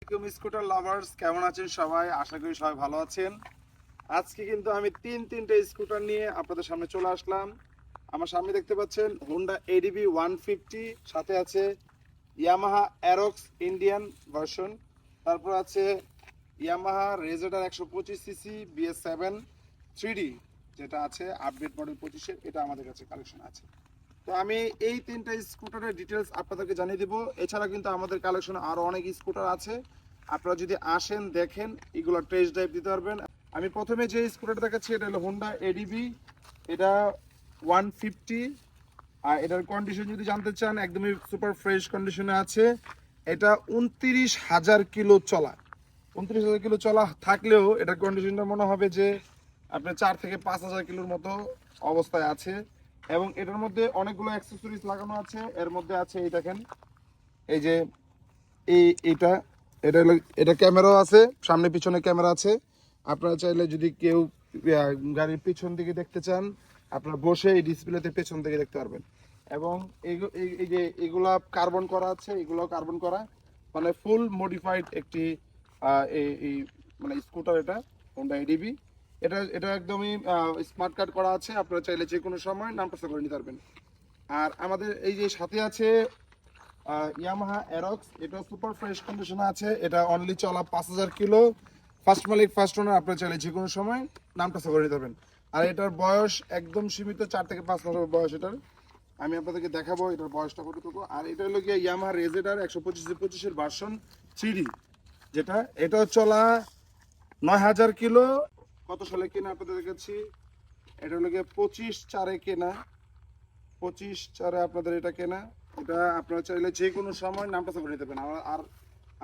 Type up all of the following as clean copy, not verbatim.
Scooter lovers কেমন আছেন সবাই? আশা করি সবাই ভালো আছেন। আজকে কিন্তু আমি তিনটে স্কুটার নিয়ে আপনাদের সামনে চলে আসলাম। আমার সামনে দেখতে পাচ্ছেন হোন্ডা এডিবি 150, সাথে আছে ইয়ামাহা অ্যারক্স ইন্ডিয়ান ভার্সন, তারপর আছে ইয়ামাহা রেজেডার 125 সিসি BS7 3D, যেটা আছে আপডেট মডেল 25-এর, এটা আমাদের কাছে কালেকশন আছে। তো আমি এই তিনটা স্কুটারের ডিটেলস আপনাদেরকে জানিয়ে দিব। এছাড়া কিন্তু আমাদের কালেকশনে আরো অনেক স্কুটার আছে, আপনারা যদি আসেন দেখেন এগুলো টেস্ট ড্রাইভ দিতে পারবেন। আমি প্রথমে যে স্কুটারটা দেখাচ্ছি এটা হলো হোন্ডা এডিবি, এটা 150। আর এটার কন্ডিশন যদি জানতে চান একদমই সুপার ফ্রেশ কন্ডিশনে আছে। এটা 29,000 কিলো চলা, 29,000 কিলো চলা থাকলেও এটার কন্ডিশনটা মনে হবে যে আপনার 4 থেকে 5,000 কিলোর মতো অবস্থায় আছে। এবং এটার মধ্যে অনেকগুলো অ্যাক্সেসরিজ লাগানো আছে। এর মধ্যে আছে এই দেখেন, এই যে এইটা, এটা ক্যামেরাও আছে, সামনে পিছনে ক্যামেরা আছে। আপনারা চাইলে যদি কেউ গাড়ির পিছন দিকে দেখতে চান, আপনারা বসে এই ডিসপ্লেতে পেছন থেকে দেখতে পারবেন। এবং এই যে এগুলা কার্বন করা আছে, এগুলো কার্বন করা, মানে ফুল মডিফাইড একটি এই মানে স্কুটার, এটা হোন্ডা এডিবি। এটা এটা একদমই স্মার্ট কার্ড করা আছে, আপনারা চাইলে যে কোনো সময় নামটা করে নিতে পারবেন। আর আমাদের এই যে সাথে আছে ইয়ামাহা অ্যারক্স, এটা সুপার ফ্রেশ কন্ডিশনে আছে। এটা অনলি চলা 5,000 কিলো, ফার্স্ট মালিক ফার্স্ট ওনার, আপনারা চাইলে যে কোনো সময় নামটা করে নিতে পারবেন। আর এটার বয়স একদম সীমিত, 4 থেকে 5 বছর বয়স এটার। আমি আপনাদেরকে দেখাবো এটার বয়সটা কতটুকু। আর এটা হলো গিয়ে ইয়ামাহা রেজেডার 125-25-এর ভার্সন 3D, যেটা এটা চলা 9,000 কিলো। কত সালে কেনা আপনাদের দেখাচ্ছি, এটা হলো গিয়ে 25/4 কেনা, 25/4 আপনাদের এটা কেনা। এটা আপনারা চাইলে যে কোনো সময় নামটা করে নিতে পারেন। আর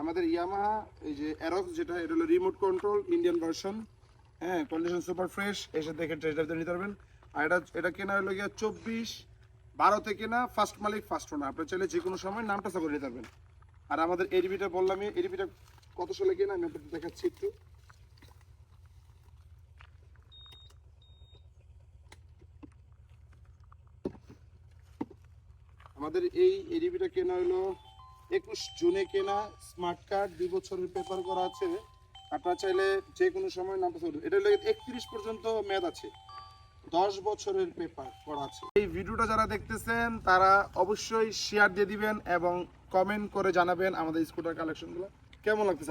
আমাদের ইয়ামাহা এই যে অ্যারক্স, যেটা এটা হলো রিমোট কন্ট্রোল ইন্ডিয়ান ভার্সন, হ্যাঁ, কন্ডিশন সুপার ফ্রেশ, এসে দেখে টেস্ট ড্রাইভ নিতে পারবেন। আর এটা কেনা হলো গিয়ে 24/12 থেকে না, ফার্স্ট মালিক ফার্স্ট ওনার, আপনারা চাইলে যে কোনো সময় নামটা করে নিতে পারবেন। আর আমাদের এডিবিটা বললাম, এডিবিটা কত সালে কেনা আমি আপনাদের দেখাচ্ছি একটু। আমাদের এই এডিবিটা কেনা হলো 21 জুনে কেনা, স্মার্ট কার্ড 2 বছরের পেপার করা আছে। আপনারা চাইলে যে কোনো সময় নামটা চলবে। এটা হলো 31 পর্যন্ত মেয়াদ আছে, 10 বছরের পেপার করা আছে। এই ভিডিওটা যারা দেখতেছেন তারা অবশ্যই শেয়ার দিয়ে দিবেন এবং কমেন্ট করে জানাবেন আমাদের স্কুটার কালেকশনগুলো কেমন লাগতেছে।